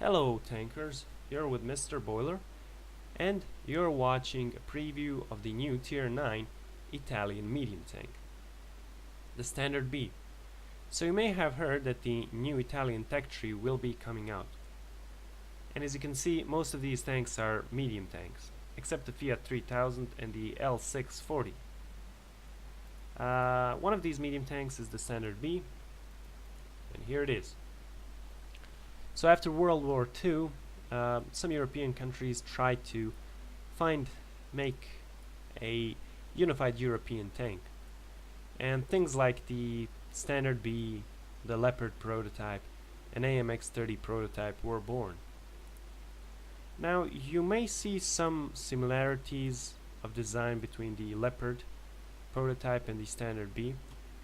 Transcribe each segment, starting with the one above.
Hello tankers, you're with Mr. Boiler and you're watching a preview of the new Tier 9 Italian medium tank, the Standard B. So you may have heard that the new Italian tech tree will be coming out. And as you can see, most of these tanks are medium tanks, except the Fiat 3000 and the L640. One of these medium tanks is the Standard B, and here it is. So after World War II, some European countries tried to make a unified European tank. And things like the Standard B, the Leopard prototype, and AMX-30 prototype were born. Now you may see some similarities of design between the Leopard prototype and the Standard B.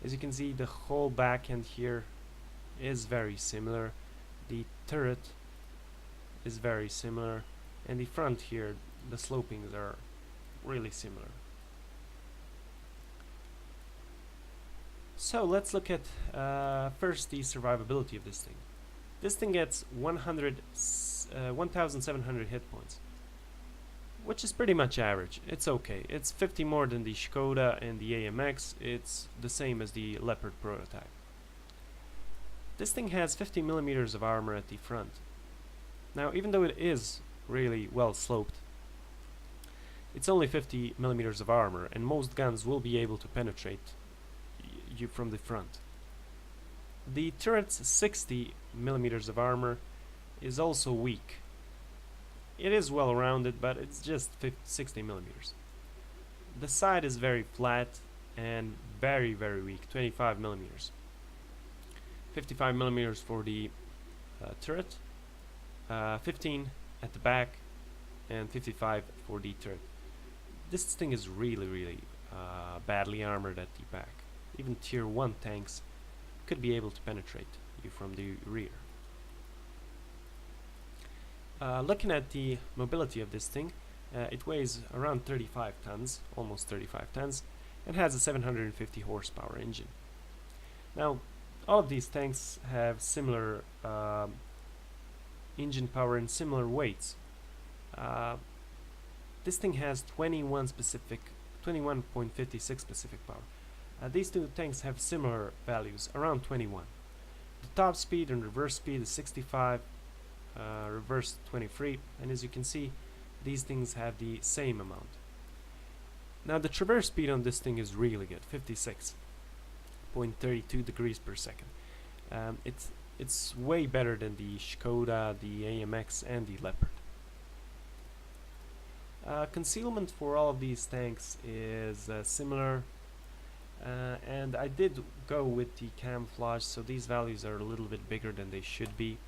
As you can see, the whole back end here is very similar. The turret is very similar, and the front here, the slopings are really similar. So let's look at first the survivability of this thing. This thing gets 1,700 hit points, which is pretty much average. It's okay. It's 50 more than the Skoda and the AMX. It's the same as the Leopard prototype. This thing has 50 millimeters of armor at the front. Now, even though it is really well sloped, it's only 50 millimeters of armor, and most guns will be able to penetrate you from the front. The turret's 60 millimeters of armor is also weak. It is well rounded, but it's just 60 millimeters. The side is very flat and very weak, 25 millimeters. 55 millimeters for the turret, 15 at the back, and 55 for the turret. This thing is really badly armored at the back. Even tier 1 tanks could be able to penetrate you from the rear. Looking at the mobility of this thing, it weighs around 35 tons, almost 35 tons, and has a 750 horsepower engine. Now, all of these tanks have similar engine power and similar weights. This thing has 21.56 specific power. These two tanks have similar values, around 21. The top speed and reverse speed is 65, reverse 23, and as you can see, these things have the same amount. Now the traverse speed on this thing is really good, 56.32 degrees per second. It's way better than the Skoda, the AMX, and the Leopard. Concealment for all of these tanks is similar, and I did go with the camouflage, so these values are a little bit bigger than they should be.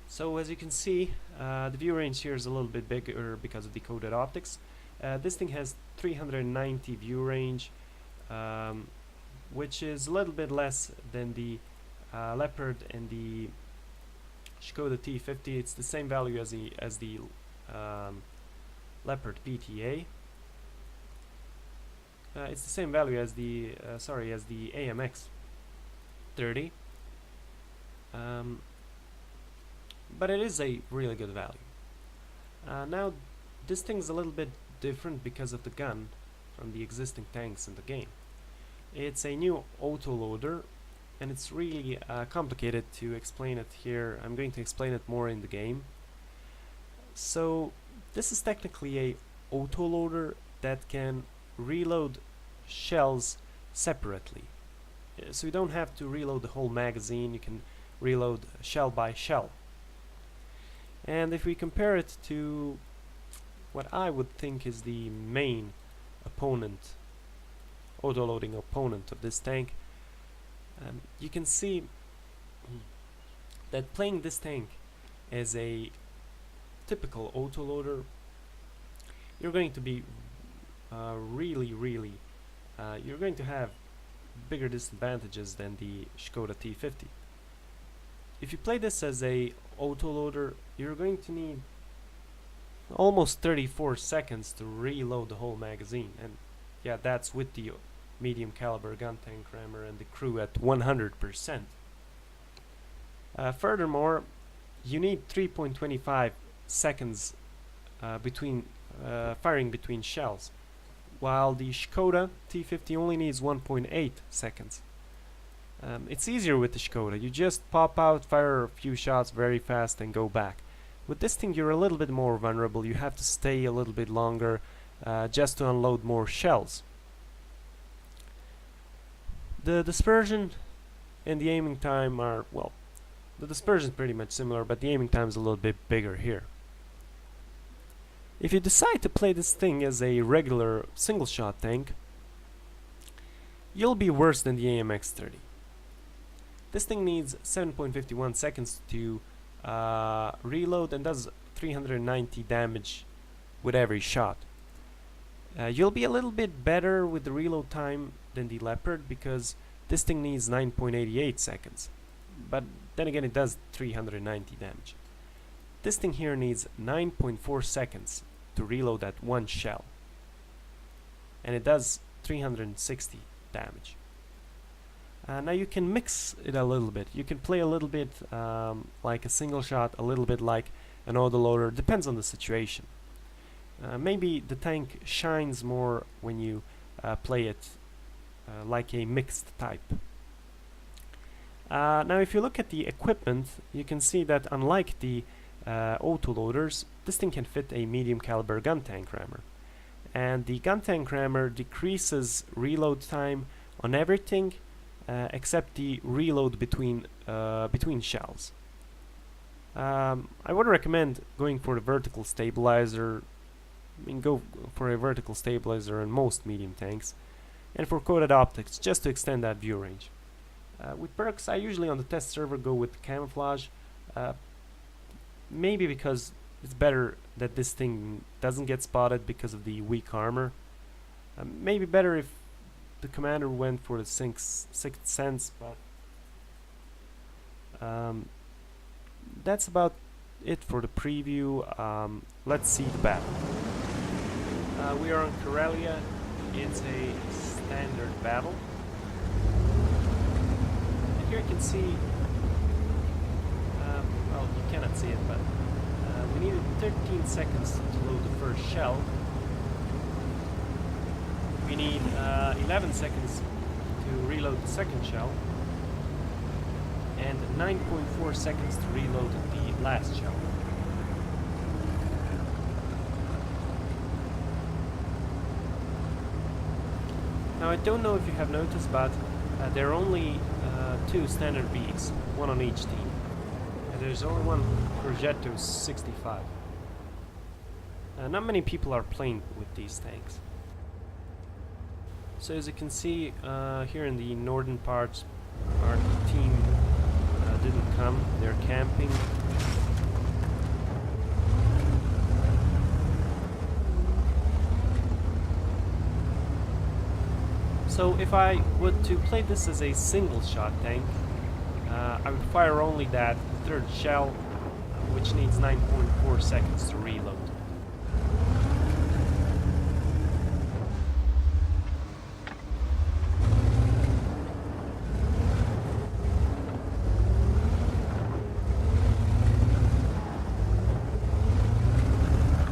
So as you can see, the view range here is a little bit bigger because of the coded optics. This thing has 390 view range, which is a little bit less than the Leopard and the Skoda T50. It's the same value as the Leopard PTA. It's the same value as the AMX 30. But it is a really good value. Now this thing's a little bit different because of the gun from the existing tanks in the game. It's a new autoloader, and it's really complicated to explain it here. I'm going to explain it more in the game. So this is technically a autoloader that can reload shells separately. So you don't have to reload the whole magazine, you can reload shell by shell. And if we compare it to what I would think is the main opponent, autoloading opponent of this tank, you can see that playing this tank as a typical autoloader, you're going to be you're going to have bigger disadvantages than the Skoda T50. If you play this as a autoloader, you're going to need almost 34 seconds to reload the whole magazine, and yeah, that's with the medium caliber gun tank rammer and the crew at 100%. Furthermore, you need 3.25 seconds between firing between shells, while the Skoda T50 only needs 1.8 seconds. It's easier with the Skoda. You just pop out, fire a few shots very fast and go back. With this thing you're a little bit more vulnerable. You have to stay a little bit longer just to unload more shells. The dispersion and the aiming time are, well, the dispersion is pretty much similar, but the aiming time is a little bit bigger here. If you decide to play this thing as a regular single shot tank, you'll be worse than the AMX-30. This thing needs 7.51 seconds to reload and does 390 damage with every shot. You'll be a little bit better with the reload time than the Leopard because this thing needs 9.88 seconds. But then again, it does 390 damage. This thing here needs 9.4 seconds to reload that one shell. And it does 360 damage. Now you can mix it a little bit. You can play a little bit like a single shot, a little bit like an autoloader. Depends on the situation. Maybe the tank shines more when you play it like a mixed type. Now if you look at the equipment, you can see that unlike the autoloaders, this thing can fit a medium caliber gun tank rammer. And the gun tank rammer decreases reload time on everything except the reload between shells. I would recommend going for the vertical stabilizer. I mean, go for a vertical stabilizer on most medium tanks, and for coated optics, just to extend that view range. With perks, I usually on the test server go with camouflage, maybe because it's better that this thing doesn't get spotted because of the weak armor. Maybe better if the commander went for the sixth sense, but that's about it for the preview. Let's see the battle. We are on Karelia. It's a standard battle. And here you can see, well, you cannot see it, but we needed 13 seconds to load the first shell. We need 11 seconds to reload the second shell, and 9.4 seconds to reload the last shell. Now I don't know if you have noticed, but there are only 2 standard beaks, one on each team. And there's only one Progetto 65. Not many people are playing with these tanks. So as you can see here in the northern parts, our team didn't come, they're camping. So if I were to play this as a single shot tank, I would fire only that third shell, which needs 9.4 seconds to reload.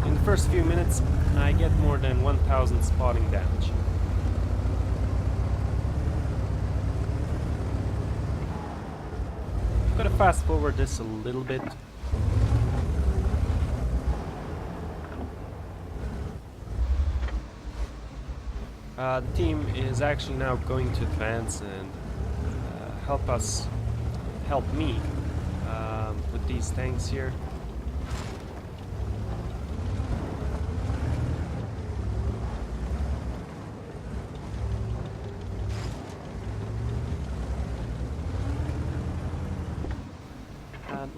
In the first few minutes, I get more than 1000 spotting damage. I'm gonna fast forward this a little bit. The team is actually now going to advance and help me with these tanks here.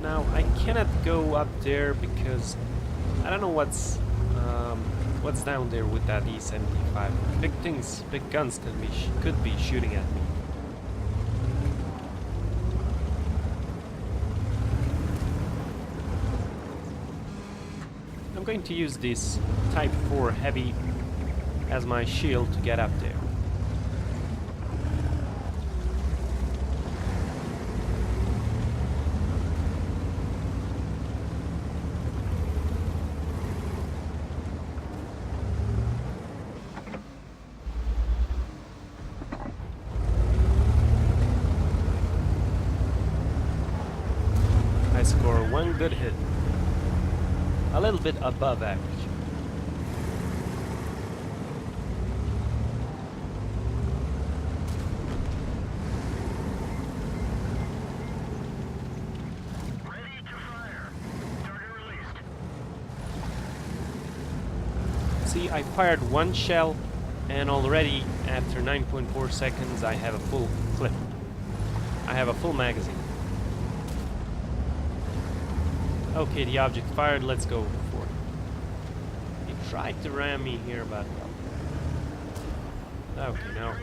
Now I cannot go up there because I don't know what's down there with that E75. Big things, big guns could be shooting at me. I'm going to use this Type 4 Heavy as my shield to get up there. score one good hit. A little bit above average. Ready to fire. Target released. See, I fired one shell, and already after 9.4 seconds I have a full clip. I have a full magazine. Okay, the object fired, let's go for it. He tried to ram me here, but... Okay, now,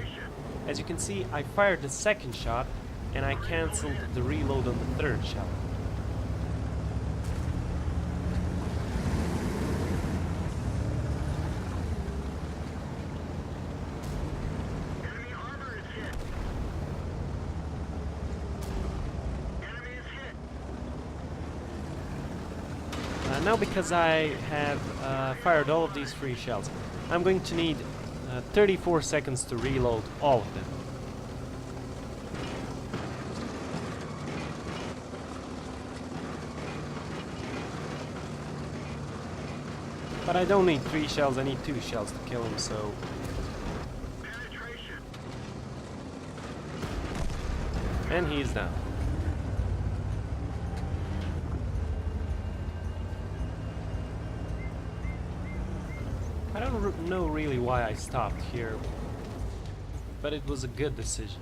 as you can see, I fired the second shot, and I cancelled the reload on the third shell. Enemy armor is hit. Enemy is hit. Now, because I have fired all of these 3 shells, I'm going to need 34 seconds to reload all of them. But I don't need 3 shells, I need 2 shells to kill him, so... Penetration. And he's down. I don't know really why I stopped here, but it was a good decision.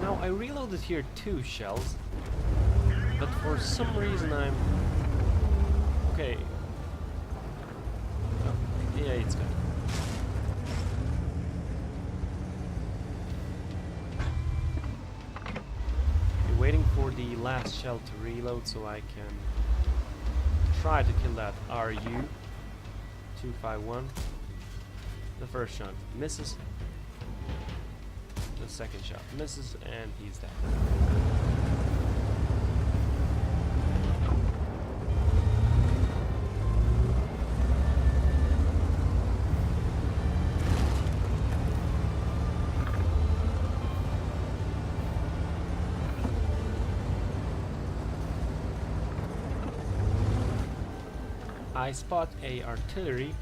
Now I reloaded here 2 shells, but for some reason I'm... Okay. Oh, yeah, it's good. Waiting for the last shell to reload so I can try to kill that RU-251. The first shot misses. The second shot misses, and he's dead. I spot a artillery,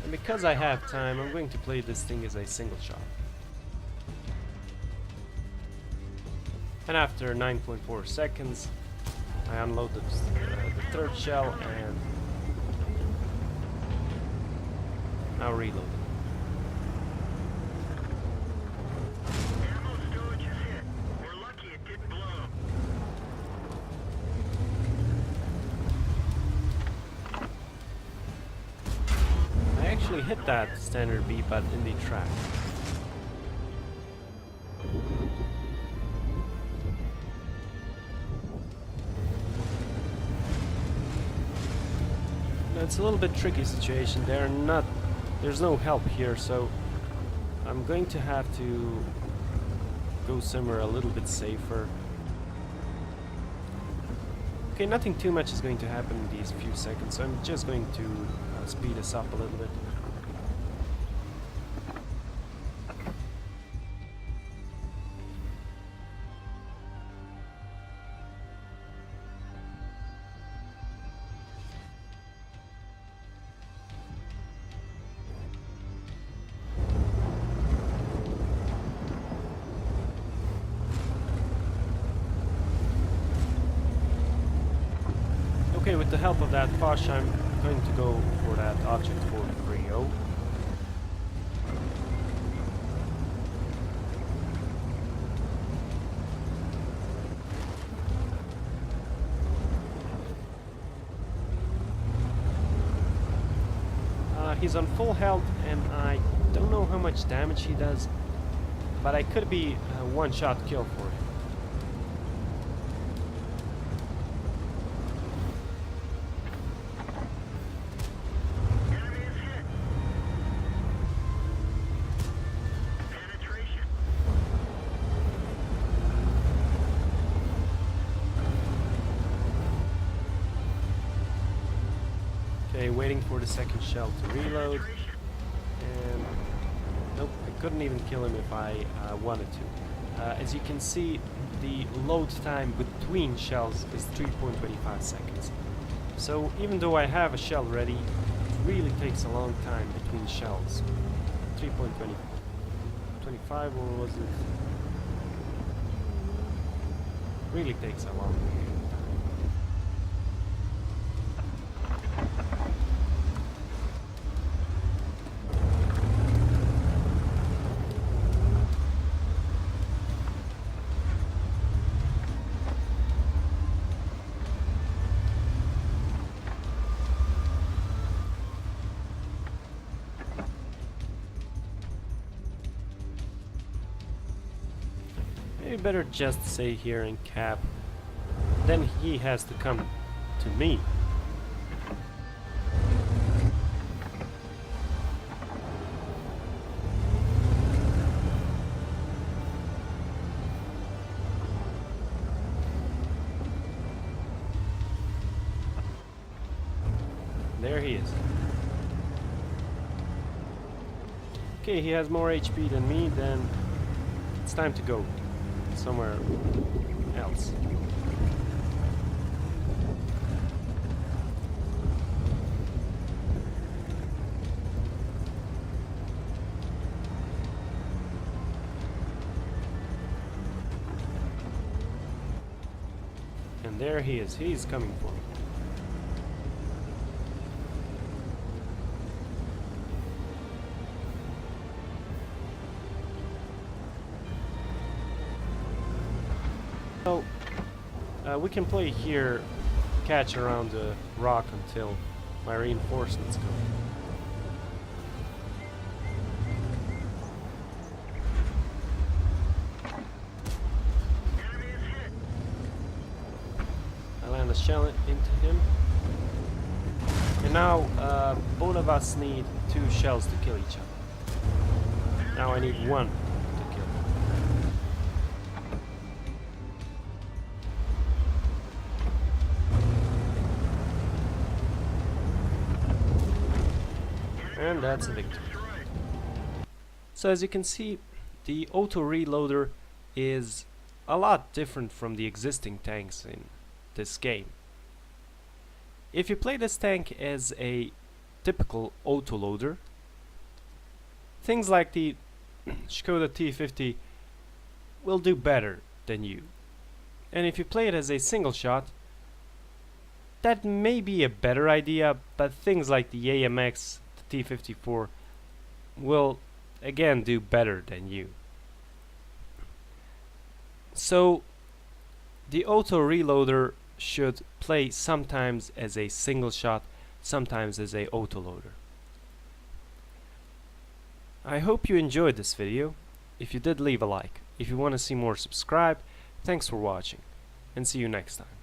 and because I have time, I'm going to play this thing as a single shot. And after 9.4 seconds, I unloaded the third shell and now reload. Ammo storage is hit. We're lucky it didn't blow. I actually hit that standard B, but in the track. Now, it's a little bit tricky situation. There's no help here, so I'm going to have to go somewhere a little bit safer. Okay, nothing too much is going to happen in these few seconds, so I'm just going to speed this up a little bit. Okay, with the help of that Foch, I'm going to go for that object 430. He's on full health, and I don't know how much damage he does, but I could be a one-shot kill for him. Enemy is hit. Penetration. Okay, waiting for the second shell to reload, and Nope, I couldn't even kill him if I wanted to. As you can see, the load time between shells is 3.25 seconds. So even though I have a shell ready, it really takes a long time between shells. 3.25 or was it? Really takes a long time. Maybe better just stay here and cap. Then he has to come to me. There he is. Okay, he has more HP than me, then it's time to go somewhere else. And there he is. He's coming for me. So, we can play here, catch around the rock until my reinforcements come. Enemy is hit. I land a shell into him. And now, both of us need 2 shells to kill each other. Now I need 1 to kill. And that's a victory. Destroyed. So as you can see, the auto reloader is a lot different from the existing tanks in this game. If you play this tank as a typical autoloader, things like the Skoda T50 will do better than you. And if you play it as a single shot, that may be a better idea, but things like the AMX, the T54 will again do better than you. So the auto reloader should play sometimes as a single shot, sometimes as a autoloader. I hope you enjoyed this video. If you did, leave a like. If you want to see more, subscribe. Thanks for watching, and see you next time.